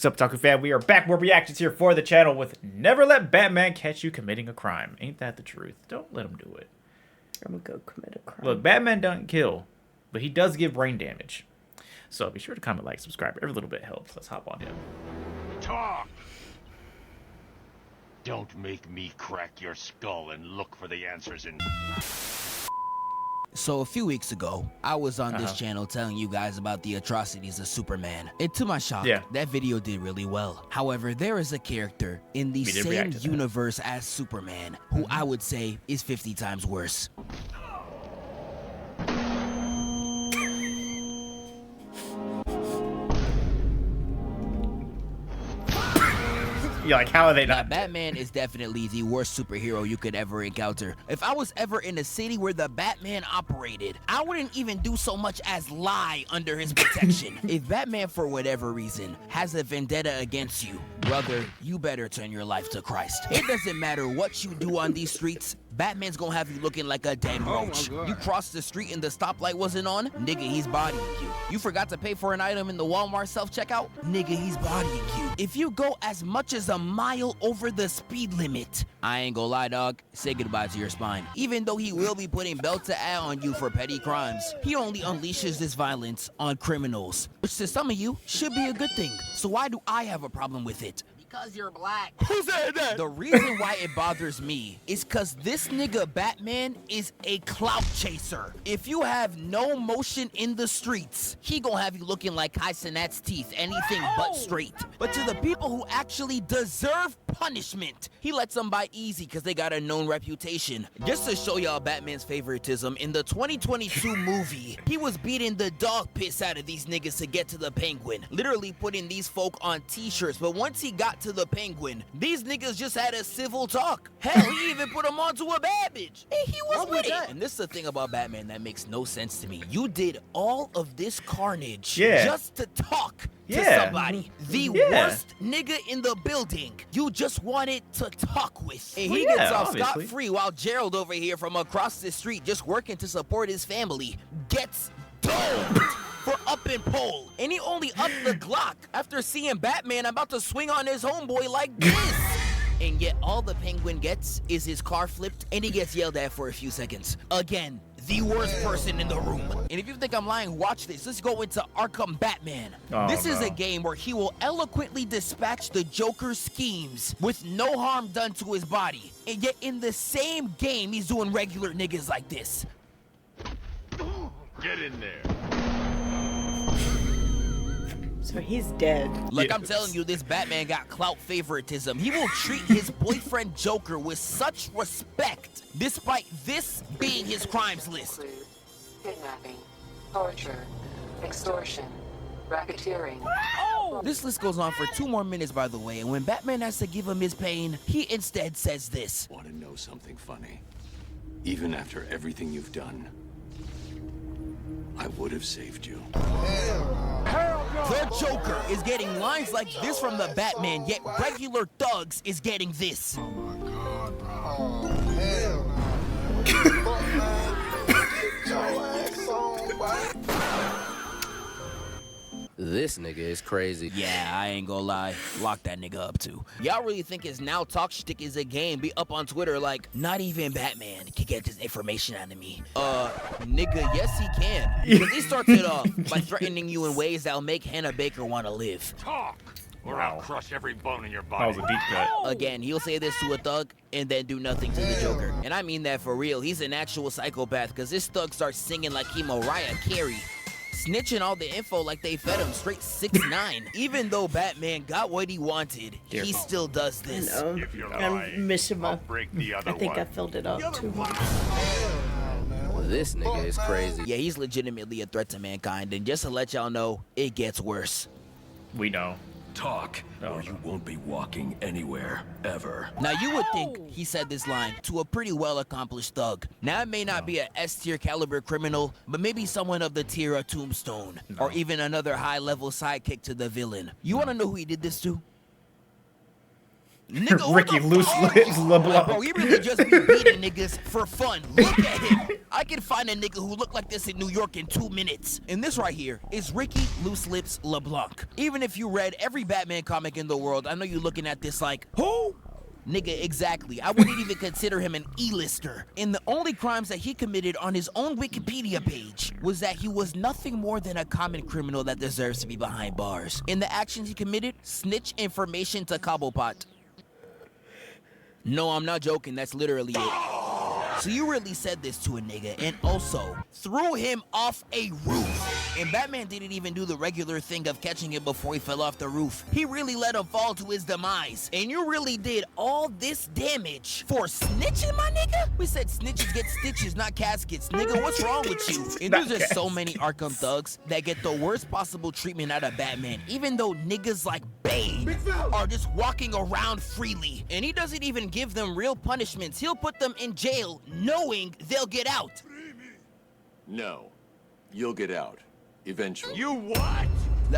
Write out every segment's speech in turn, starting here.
What's up, Otaku fan? We are back. More reactions here for the channel with Never Let Batman Catch You Committing a Crime. Ain't that the truth? Don't let him do it. I'm gonna go commit a crime. Look, Batman doesn't kill, but he does give brain damage. So be sure to comment, like, subscribe. Every little bit helps. Let's hop on in. Talk! Don't make me crack your skull and look for the answers in... So a few weeks ago, I was on this channel telling you guys about the atrocities of Superman. And to my shock, that video did really well. However, there is a character in the same universe as Superman who I would say is 50 times worse. Yeah, like, how are they not? Now, Batman is definitely the worst superhero you could ever encounter. If I was ever in a city where the Batman operated, I wouldn't even do so much as lie under his protection. If Batman, for whatever reason, has a vendetta against you, brother, you better turn your life to Christ. It doesn't matter what you do on these streets, Batman's gonna have you looking like a dead roach. You crossed the street and the stoplight wasn't on, nigga, he's bodying you. You forgot to pay for an item in the Walmart self-checkout, nigga, he's bodying you. If you go as much as a mile over the speed limit, I ain't gonna lie, dog, say goodbye to your spine. Even though he will be putting belt to ass on you for petty crimes, he only unleashes this violence on criminals, which to some of you should be a good thing. So why do I have a problem with it? Because you're black. Who said that? The reason why it bothers me is because this nigga Batman is a clout chaser. If you have no motion in the streets, he gonna have you looking like Kaisenat's teeth, anything but straight. But to the people who actually deserve punishment, he lets them by easy because they got a known reputation. Just to show y'all Batman's favoritism, in the 2022 movie, he was beating the dog piss out of these niggas to get to the Penguin, literally putting these folk on t-shirts. But once he got to the Penguin, these niggas just had a civil talk. Hell, he even put him onto a bad bitch. And he was with it. And this is the thing about Batman that makes no sense to me. You did all of this carnage just to talk to somebody. The worst nigga in the building. You just wanted to talk with. And he gets off scot-free while Gerald over here from across the street just working to support his family gets domed for up and pole. And he only upped the Glock after seeing Batman about to swing on his homeboy like this. And yet all the Penguin gets is his car flipped and he gets yelled at for a few seconds. Again, the worst person in the room. And if you think I'm lying, watch this. Let's go into Arkham Batman. This is a game where he will eloquently dispatch the Joker's schemes with no harm done to his body. And yet in the same game, he's doing regular niggas like this. Get in there. So he's dead. Look, I'm telling you, this Batman got clout favoritism. He will treat his boyfriend Joker with such respect, despite this being his crimes list. Kidnapping, torture, extortion, racketeering. This list goes on for 2 more minutes, by the way, and when Batman has to give him his pain, he instead says this. Want to know something funny? Even after everything you've done, I would have saved you. The Joker is getting lines like this from the Batman, yet regular thugs is getting this. Oh my God, bro. Oh, hell This nigga is crazy. Yeah, I ain't gonna lie. Lock that nigga up too. Y'all really think his now talk shtick is a game? Be up on Twitter like, not even Batman can get this information out of me. Nigga, yes he can. Because he starts it off by threatening you in ways that'll make Hannah Baker want to live. Talk, or I'll crush every bone in your body. That was a deep cut. Again, he'll say this to a thug and then do nothing to the Joker. And I mean that for real. He's an actual psychopath because this thug starts singing like he Mariah Carey. Snitching all the info like they fed him straight 6'9". Even though Batman got what he wanted, he still does this. If you're I'm missing my... break the other I think I filled it up too much. This nigga is crazy. Yeah, he's legitimately a threat to mankind, and just to let y'all know, it gets worse. We know. Talk, or you won't be walking anywhere, ever. Now, you would think he said this line to a pretty well-accomplished thug. Now, it may not be an S-tier caliber criminal, but maybe someone of the tier of Tombstone, or even another high-level sidekick to the villain. You want to know who he did this to? Nigga, who Ricky the Loose fuck Lips are you? LeBlanc. Bro, he really just be beating niggas for fun. Look at him. I can find a nigga who looked like this in New York in 2 minutes. And this right here is Ricky Loose Lips LeBlanc. Even if you read every Batman comic in the world, I know you're looking at this like, who? Nigga, exactly. I wouldn't even consider him an E-lister. And the only crimes that he committed on his own Wikipedia page was that he was nothing more than a common criminal that deserves to be behind bars. In the actions he committed, snitch information to Cobblepot. No, I'm not joking. That's literally it. So you really said this to a nigga and also threw him off a roof. And Batman didn't even do the regular thing of catching him before he fell off the roof. He really let him fall to his demise. And you really did all this damage for snitching, my nigga? We said snitches get stitches, not caskets. Nigga, what's wrong with you? And there's just so many Arkham thugs that get the worst possible treatment out of Batman, even though niggas like Bane are just walking around freely. And he doesn't even give them real punishments. He'll put them in jail knowing they'll get out. No. You'll get out. Eventually. You what?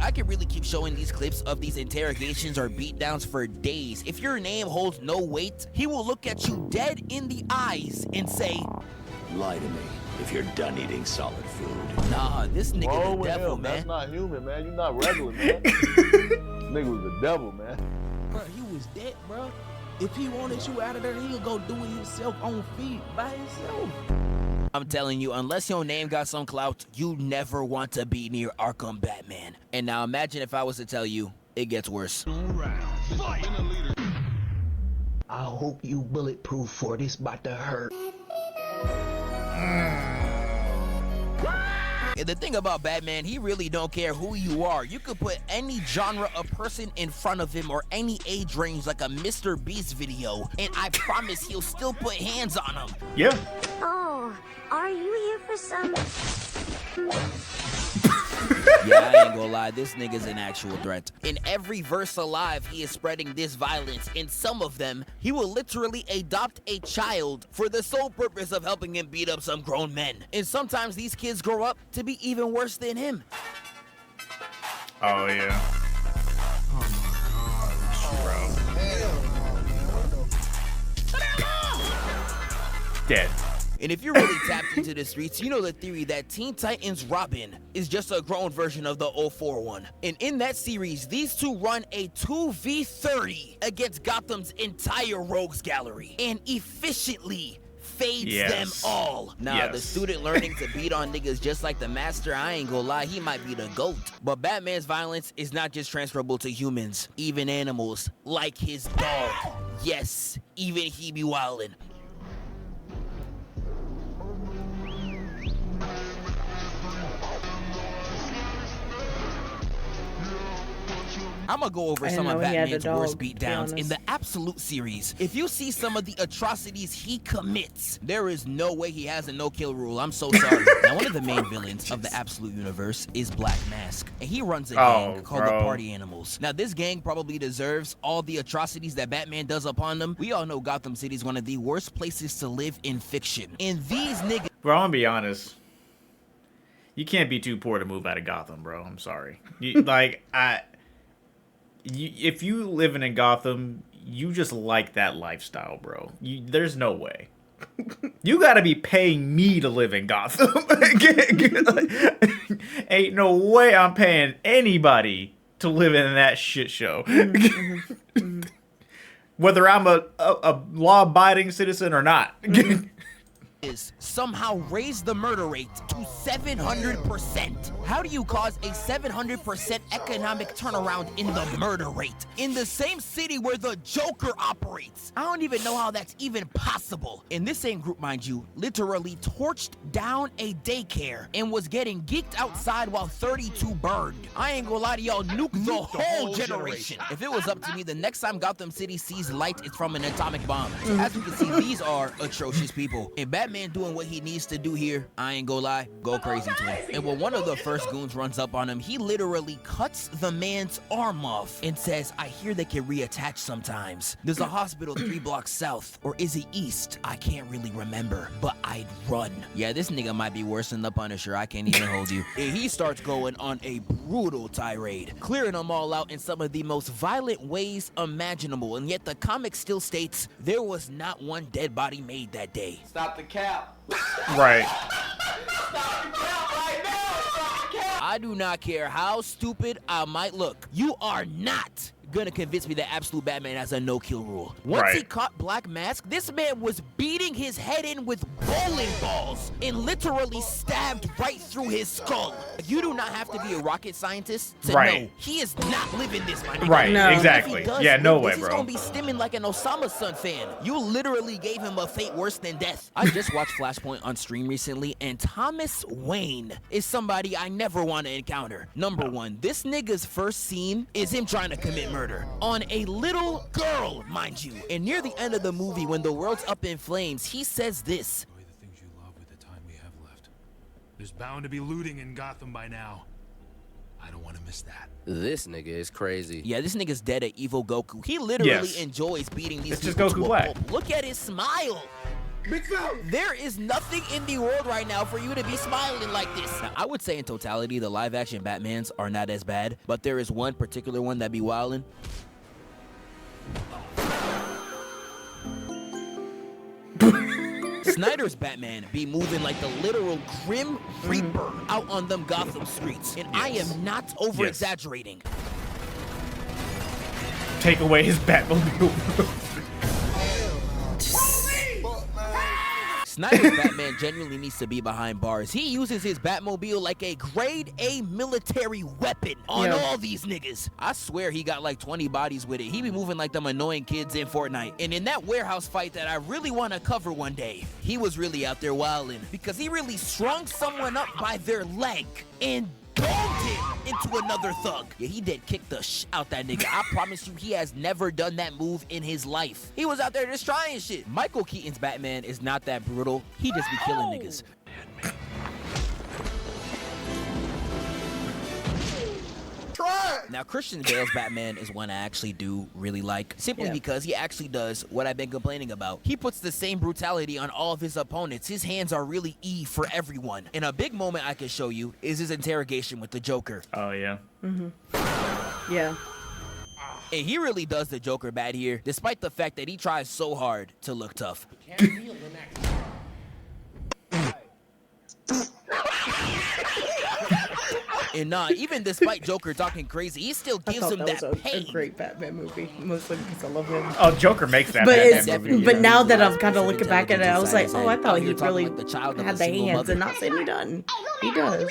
I could really keep showing these clips of these interrogations or beatdowns for days. If your name holds no weight, he will look at you dead in the eyes and say, Lie to me if you're done eating solid food. nah, this nigga Whoa, the with devil, him. man. That's not human, man. You're not regular, man. Nigga was the devil, man. Bro, he was dead, bro. If he wanted you out of there, he'll go do it himself on feet by himself. I'm telling you, unless your name got some clout, you never want to be near Arkham Batman. And now imagine if I was to tell you, it gets worse. I hope you bulletproof for this about to hurt. And the thing about Batman, he really don't care who you are. You could put any genre of person in front of him or any age range like a Mr. Beast video, and I promise he'll still put hands on him. Yeah. Oh, are you here for some... Yeah, I ain't gonna lie, this nigga's an actual threat. In every verse alive, he is spreading this violence. In some of them, he will literally adopt a child for the sole purpose of helping him beat up some grown men. And sometimes these kids grow up to be even worse than him. Oh, yeah. Dead. And if you're really tapped into the streets, you know the theory that Teen Titans Robin is just a grown version of the 04 one. And in that series, these two run a 2v30 against Gotham's entire rogues gallery and efficiently fades them all. Now, the student learning to beat on niggas just like the master, I ain't gonna lie, he might be the GOAT. But Batman's violence is not just transferable to humans, even animals, like his dog. Yes, even he be wildin'. I'm gonna go over some of Batman's worst beatdowns in the Absolute series. If you see some of the atrocities he commits, there is no way he has a no-kill rule. I'm so sorry. Now, one of the main villains of the Absolute universe is Black Mask, and he runs a gang called the Party Animals. Now, this gang probably deserves all the atrocities that Batman does upon them. We all know Gotham City is one of the worst places to live in fiction. And these niggas... Bro, I'm gonna be honest. You can't be too poor to move out of Gotham, bro. I'm sorry. If you living in Gotham, you just like that lifestyle, bro. There's no way. You gotta be paying me to live in Gotham. Ain't no way I'm paying anybody to live in that shit show. Whether I'm a law-abiding citizen or not. Is somehow raise the murder rate to 700%. How do you cause a 700% economic turnaround in the murder rate in the same city where the Joker operates? I don't even know how that's even possible. And this same group, mind you, literally torched down a daycare and was getting geeked outside while 32 burned. I ain't gonna lie to y'all, nuke the whole generation. If it was up to me, the next time Gotham City sees light, it's from an atomic bomb. So as you can see, these are atrocious people. And Batman Batman doing what he needs to do here, I ain't gonna lie, go crazy to him. And when one of the first goons runs up on him, he literally cuts the man's arm off and says, I hear they can reattach sometimes. There's a hospital 3 blocks south, or is it east? I can't really remember, but I'd run. Yeah, this nigga might be worse than the Punisher, I can't even hold you. And he starts going on a brutal tirade, clearing them all out in some of the most violent ways imaginable, and yet the comic still states there was not one dead body made that day. Stop the cap. Right. Stop the cap right now. Stop the cap. I do not care how stupid I might look. You are not gonna convince me that absolute Batman has a no-kill rule. Once he caught Black Mask, this man was beating his head in with bowling balls and literally stabbed right through his skull. You do not have to be a rocket scientist to know he is not living this, my nigga. Right, no. exactly. Yeah, no way, He's bro. gonna be stimming like an Osama Sun fan. You literally gave him a fate worse than death. I just watched Flashpoint on stream recently, and Thomas Wayne is somebody I never want to encounter. Number one, this nigga's first scene is him trying to commit murder on a little girl, mind you. And near the end of the movie, when the world's up in flames, he says this. Enjoy the things you love with the time we have left. There's bound to be looting in Gotham by now. I don't want to miss that. This nigga is crazy. Yeah, this nigga's dead at evil Goku. He literally enjoys beating these people just Goku to a Black. pulp. Look at his smile. There is nothing in the world right now for you to be smiling like this. Now, I would say in totality, the live-action Batmans are not as bad, but there is one particular one that be wildin'. Snyder's Batman be moving like the literal Grim Reaper out on them Gotham streets, and I am not over-exaggerating. Take away his Batmobile. Snyder's Batman genuinely needs to be behind bars. He uses his Batmobile like a grade A military weapon on all these niggas. I swear he got like 20 bodies with it. He be moving like them annoying kids in Fortnite. And in that warehouse fight that I really want to cover one day, he was really out there wilding because he really strung someone up by their leg and domed him into another thug. Yeah, he did kick the out that nigga. I promise you, he has never done that move in his life. He was out there just trying shit. Michael Keaton's Batman is not that brutal. He just be killing niggas. Now, Christian Bale's Batman is one I actually do really like, simply because he actually does what I've been complaining about. He puts the same brutality on all of his opponents. His hands are really E for everyone. And a big moment I can show you is his interrogation with the Joker. Oh, yeah. Yeah. And he really does the Joker bad here, despite the fact that he tries so hard to look tough. And even despite Joker talking crazy, he still gives him that pain. A great Batman movie, mostly because I love him. Oh, Joker makes that but Batman movie. But now that I'm kind of looking back at it, I was like, oh, I thought he really had the hands and not saying he doesn't. He does.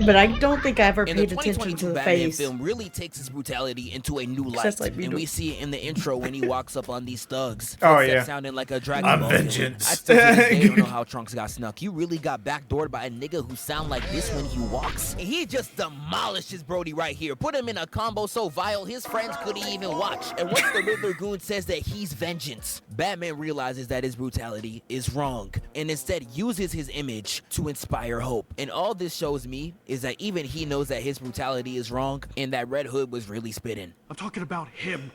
But I don't think I ever paid attention to the Batman face. Film really takes his brutality into a new light, and we see it in the intro when he walks up on these thugs. Oh yeah, sounding like a Dragon Ball. Vengeance. I still to this day don't know how Trunks got snuck. You really got backdoored by a nigga who sound like this when he walks. And he just demolishes Brody right here. Put him in a combo so vile his friends couldn't even watch. And once the Riddler goon says that he's vengeance, Batman realizes that his brutality is wrong, and instead uses his image to inspire hope. And all this shows me is that even he knows that his brutality is wrong and that Red Hood was really spitting. I'm talking about him.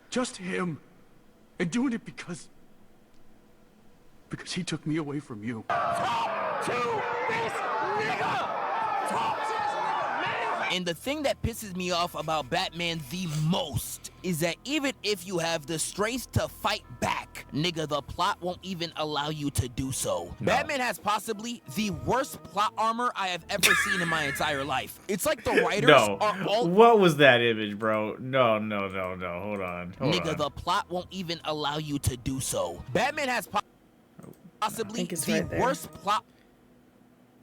Just him. And doing it because he took me away from you. Talk to this nigga! Talk to this nigga, man! And the thing that pisses me off about Batman the most is that even if you have the strength to fight back, nigga, the plot won't even allow you to do so. No. Batman has possibly the worst plot armor I have ever seen in my entire life. It's like the writers are all... What was that image, bro? No. Hold on. Nigga, the plot won't even allow you to do so. Batman has possibly the worst plot...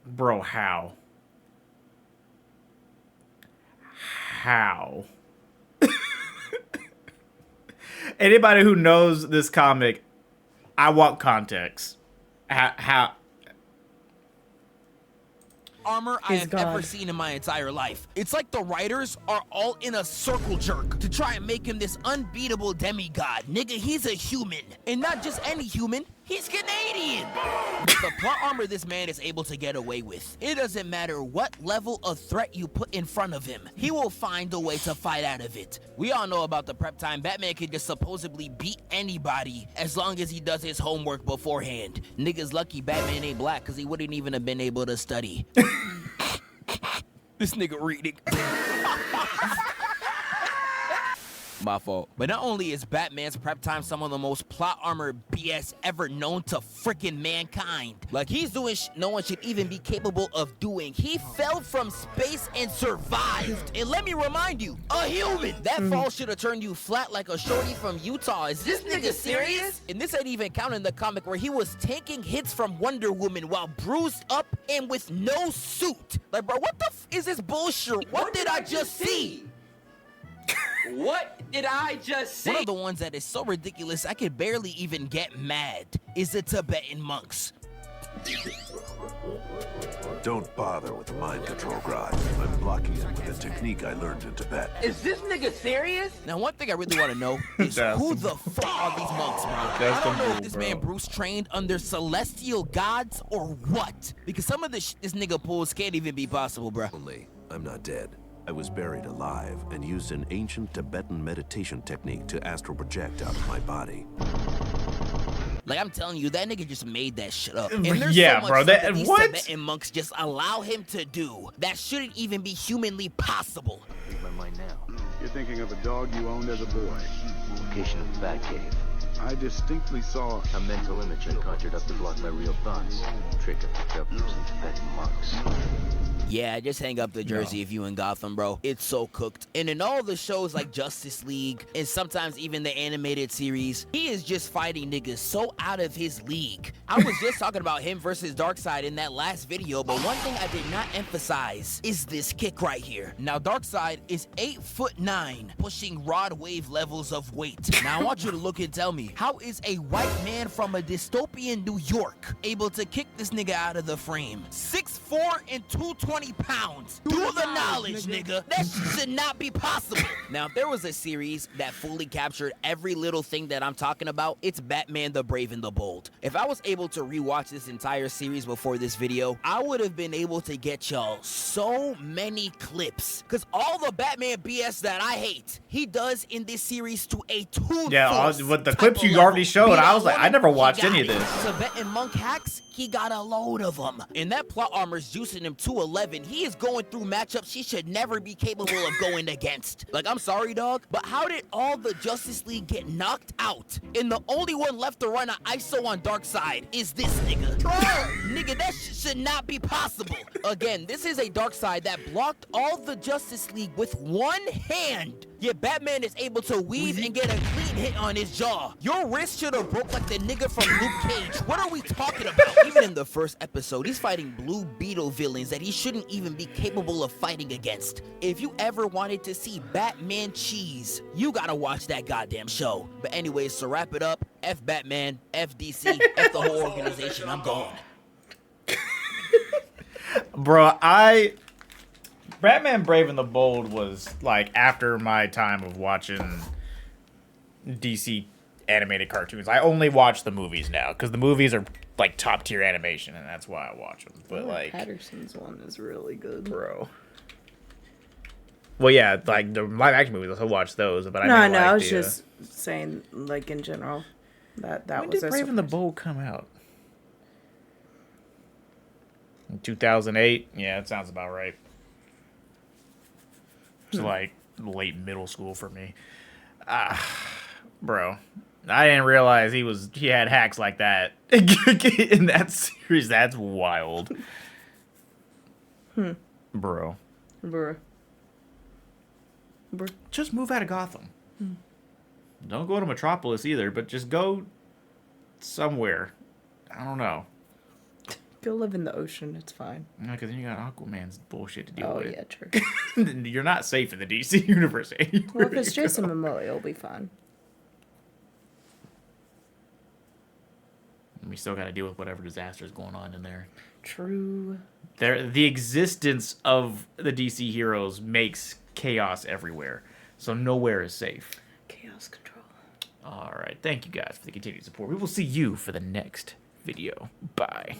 Bro, how? How? Anybody who knows this comic, I want context. How? Armor I have ever seen in my entire life. It's like the writers are all in a circle jerk to try and make him this unbeatable demigod. Nigga, he's a human. And not just any human. He's Canadian. But the plot armor this man is able to get away with, it doesn't matter what level of threat you put in front of him, he will find a way to fight out of it. We all know about the prep time. Batman can just supposedly beat anybody as long as he does his homework beforehand. Niggas lucky Batman ain't black because he wouldn't even have been able to study. This nigga reading. My fault. But not only is Batman's prep time some of the most plot armor BS ever known to freaking mankind. Like, he's doing no one should even be capable of doing. He fell from space and survived. And let me remind you, a human. That fall should have turned you flat like a shorty from Utah. Is this nigga serious? And this ain't even counting the comic where he was tanking hits from Wonder Woman while bruised up and with no suit. Like, bro, what the f is this bullshit? What did I just see? What did I just see? One of the ones that is so ridiculous I could barely even get mad is the Tibetan monks. Don't bother with the mind control grind. I'm blocking it with a technique I learned in Tibet. Is this nigga serious? Now, one thing I really want to know is who the fuck are these monks, bro? I don't know if this man Bruce trained under celestial gods or what. Because some of the shit this nigga pulls can't even be possible, bro. I'm not dead. I was buried alive and used an ancient Tibetan meditation technique to astral project out of my body. Like, I'm telling you, that nigga just made that shit up. And there's yeah, so much bro. that these Tibetan monks just allow him to do that shouldn't even be humanly possible. Read my mind now. You're thinking of a dog you owned as a boy. Location of the Batcave. I distinctly saw a mental image I conjured up to block my real thoughts. Trick I picked up from some Tibetan monks. Yeah, just hang up the jersey if you in Gotham, bro. It's so cooked. And in all the shows like Justice League, and sometimes even the animated series, he is just fighting niggas so out of his league. I was just talking about him versus Darkseid in that last video, but one thing I did not emphasize is this kick right here. Now, Darkseid is 8'9", pushing rod wave levels of weight. Now, I want you to look and tell me, how is a white man from a dystopian New York able to kick this nigga out of the frame? 6'4" and 220 pounds. Do the knowledge, nigga. That should not be possible. Now, if there was a series that fully captured every little thing that I'm talking about, it's Batman the Brave and the Bold. If I was able to rewatch this entire series before this video, I would have been able to get y'all so many clips. Because all the Batman BS that I hate, he does in this series to a tooth. Yeah, with the clips you already showed, I was like, I never watched any of this. Tibetan monk hacks, he got a load of them. And that plot armor's juicing him to 11. He is going through matchups he should never be capable of going against. Like, I'm sorry, dog, but how did all the Justice League get knocked out? And the only one left to run an ISO on Darkseid is this nigga. Nigga, that should not be possible. Again, this is a Darkseid that blocked all the Justice League with one hand. Yet Batman is able to weave and get a clean hit on his jaw. Your wrist should have broke like the nigga from Luke Cage. What are we talking about? Even in the first episode, he's fighting Blue Beetle villains that he shouldn't even be capable of fighting against. If you ever wanted to see Batman cheese, you gotta watch that goddamn show. But anyways, to wrap it up, F Batman, F DC, F the whole organization, I'm gone. Bro, Batman Brave and the Bold was like after my time of watching DC animated cartoons. I only watch the movies now because the movies are like top tier animation, and that's why I watch them. But like Patterson's one is really good, bro. Well, yeah, like the live action movies, I watch those. But I was just saying, like in general, that when was did Brave and the Bold come out? In 2008. Yeah, that sounds about right. It's like late middle school for me. Bro, I didn't realize he had hacks like that in that series. That's wild. Bro. Just move out of Gotham. Don't go to Metropolis either, but just go somewhere. I don't know. Go live in the ocean. It's fine. No, because then you got Aquaman's bullshit to deal with. Oh, yeah, true. You're not safe in the DC universe anymore. Well, if it's Jason Momoa, it'll be fine. We still got to deal with whatever disaster is going on in there. True. The existence of the DC heroes makes chaos everywhere. So nowhere is safe. Chaos control. All right. Thank you guys for the continued support. We will see you for the next video. Bye.